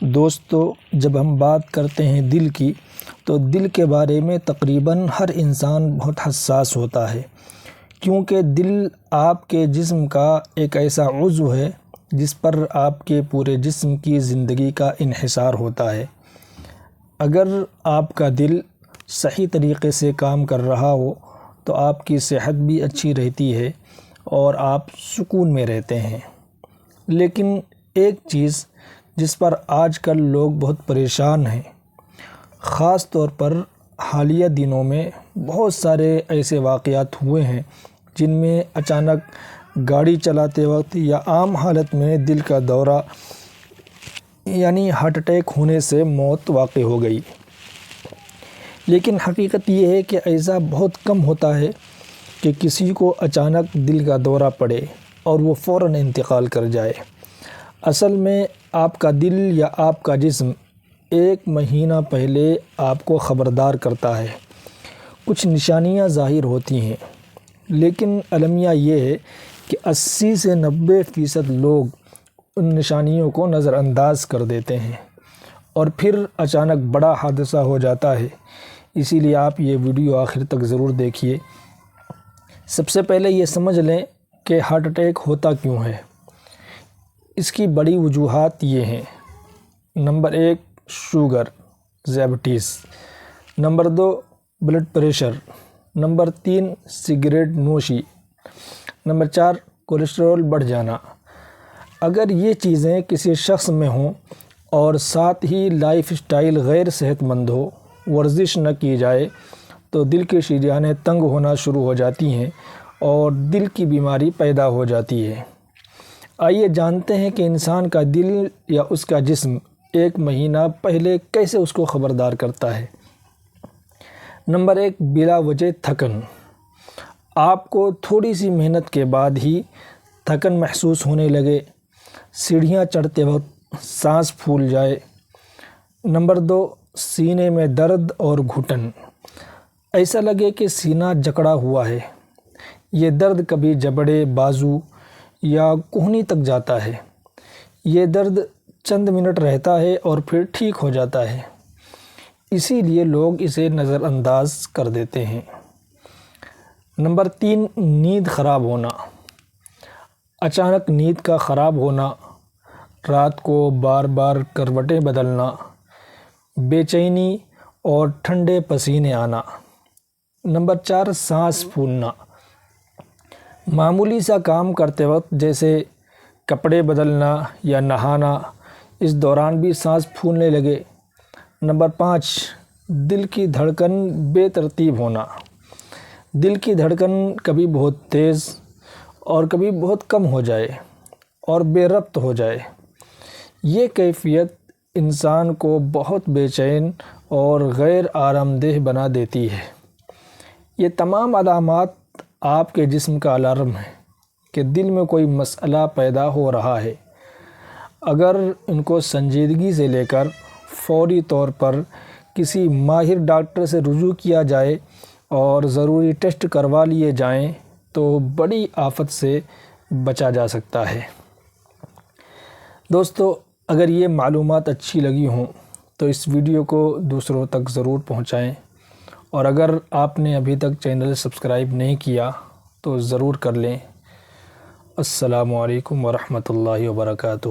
دوستو، جب ہم بات کرتے ہیں دل کی تو دل کے بارے میں تقریباً ہر انسان بہت حساس ہوتا ہے، کیونکہ دل آپ کے جسم کا ایک ایسا عضو ہے جس پر آپ کے پورے جسم کی زندگی کا انحصار ہوتا ہے۔ اگر آپ کا دل صحیح طریقے سے کام کر رہا ہو تو آپ کی صحت بھی اچھی رہتی ہے اور آپ سکون میں رہتے ہیں۔ لیکن ایک چیز جس پر آج کل لوگ بہت پریشان ہیں، خاص طور پر حالیہ دنوں میں بہت سارے ایسے واقعات ہوئے ہیں جن میں اچانک گاڑی چلاتے وقت یا عام حالت میں دل کا دورہ یعنی ہارٹ اٹیک ہونے سے موت واقع ہو گئی۔ لیکن حقیقت یہ ہے کہ ایسا بہت کم ہوتا ہے کہ کسی کو اچانک دل کا دورہ پڑے اور وہ فوراً انتقال کر جائے۔ اصل میں آپ کا دل یا آپ کا جسم ایک مہینہ پہلے آپ کو خبردار کرتا ہے، کچھ نشانیاں ظاہر ہوتی ہیں، لیکن المیہ یہ ہے کہ 80 سے 90% لوگ ان نشانیوں کو نظر انداز کر دیتے ہیں اور پھر اچانک بڑا حادثہ ہو جاتا ہے۔ اسی لیے آپ یہ ویڈیو آخر تک ضرور دیکھیے۔ سب سے پہلے یہ سمجھ لیں کہ ہارٹ اٹیک ہوتا کیوں ہے۔ اس کی بڑی وجوہات یہ ہیں: نمبر 1 شوگر ذیابیطس، number 2 blood pressure, number 3 cigarette نوشی، نمبر 4 کولیسٹرول بڑھ جانا۔ اگر یہ چیزیں کسی شخص میں ہوں اور ساتھ ہی لائف سٹائل غیر صحت مند ہو، ورزش نہ کی جائے، تو دل کی شریانیں تنگ ہونا شروع ہو جاتی ہیں اور دل کی بیماری پیدا ہو جاتی ہے۔ آئیے جانتے ہیں کہ انسان کا دل یا اس کا جسم ایک مہینہ پہلے کیسے اس کو خبردار کرتا ہے۔ نمبر 1 بلا وجہ تھکن۔ آپ کو تھوڑی سی محنت کے بعد ہی تھکن محسوس ہونے لگے، سیڑھیاں چڑھتے وقت سانس پھول جائے۔ نمبر 2 سینے میں درد اور گھٹن، ایسا لگے کہ سینہ جکڑا ہوا ہے۔ یہ درد کبھی جبڑے، بازو یا کہنی تک جاتا ہے۔ یہ درد چند منٹ رہتا ہے اور پھر ٹھیک ہو جاتا ہے، اسی لیے لوگ اسے نظر انداز کر دیتے ہیں۔ نمبر 3 نیند خراب ہونا۔ اچانک نیند کا خراب ہونا، رات کو بار بار کروٹیں بدلنا، بے چینی اور ٹھنڈے پسینے آنا۔ نمبر 4 سانس پھولنا۔ معمولی سا کام کرتے وقت جیسے کپڑے بدلنا یا نہانا، اس دوران بھی سانس پھولنے لگے۔ نمبر 5 دل کی دھڑکن بے ترتیب ہونا۔ دل کی دھڑکن کبھی بہت تیز اور کبھی بہت کم ہو جائے اور بے ربط ہو جائے۔ یہ کیفیت انسان کو بہت بے چین اور غیر آرام دہ بنا دیتی ہے۔ یہ تمام علامات آپ کے جسم کا الارم ہے کہ دل میں کوئی مسئلہ پیدا ہو رہا ہے۔ اگر ان کو سنجیدگی سے لے کر فوری طور پر کسی ماہر ڈاکٹر سے رجوع کیا جائے اور ضروری ٹیسٹ کروا لیے جائیں تو بڑی آفت سے بچا جا سکتا ہے۔ دوستو، اگر یہ معلومات اچھی لگی ہوں تو اس ویڈیو کو دوسروں تک ضرور پہنچائیں، اور اگر آپ نے ابھی تک چینل سبسکرائب نہیں کیا تو ضرور کر لیں۔ السلام علیکم ورحمۃ اللہ وبرکاتہ۔